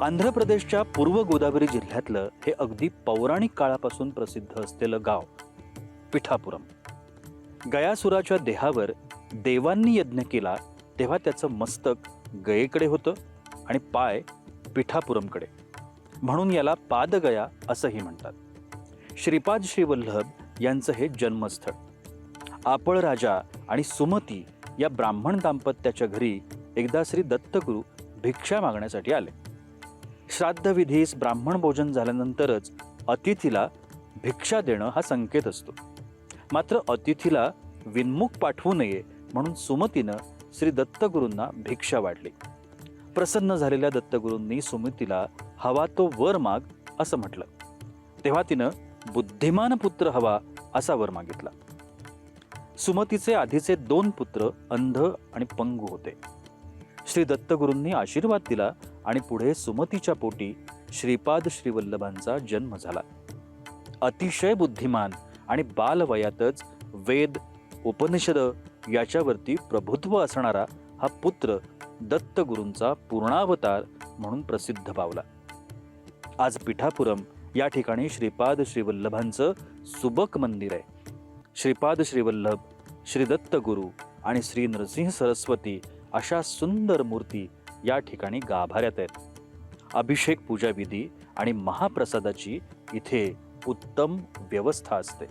आंध्र प्रदेशच्या पूर्व गोदावरी जिल्ह्यातलं हे अगदी पौराणिक काळापासून प्रसिद्ध असलेलं गाव पिठापुरम. गयासुराच्या देहावर देवांनी यज्ञ केला तेव्हा त्याचं मस्तक गयेकडे होतं आणि पाय पिठापुरमकडे, म्हणून याला पादगया असंही म्हणतात. श्रीपाद श्रीवल्लभ यांचं हे जन्मस्थळ. आपळ राजा आणि सुमती या ब्राह्मण दाम्पत्याच्या घरी एकदा श्री दत्तगुरू भिक्षा मागण्यासाठी आले. श्राद्धविधीस ब्राह्मण भोजन झाल्यानंतरच अतिथीला भिक्षा देणं हा संकेत असतो. मात्र अतिथीला विनमुख पाठवू नये म्हणून सुमतीनं श्री दत्तगुरूंना भिक्षा वाढली. प्रसन्न झालेल्या दत्तगुरूंनी सुमतीला हवा तो वर माग असं म्हटलं. तेव्हा तिनं बुद्धिमान पुत्र हवा असा वर मागितला. सुमतीचे आधीचे 2 पुत्र अंध आणि पंगू होते. श्री दत्तगुरूंनी आशीर्वाद दिला आणि पुढे सुमतीच्या पोटी श्रीपाद श्रीवल्लभांचा जन्म झाला. अतिशय बुद्धिमान आणि बालवयातच वेद उपनिषद याच्यावरती प्रभुत्व असणारा हा पुत्र दत्तगुरूंचा पूर्णावतार म्हणून प्रसिद्ध पावला. आज पिठापुरम या ठिकाणी श्रीपाद श्रीवल्लभांचं सुबक मंदिर आहे. श्रीपाद श्रीवल्लभ, श्री दत्तगुरू आणि श्री नरसिंह सरस्वती अशा सुंदर मूर्ती या ठिकाणी गाभाऱ्यात आहेत. अभिषेक पूजा विधी आणि महाप्रसादाची इथे उत्तम व्यवस्था असते.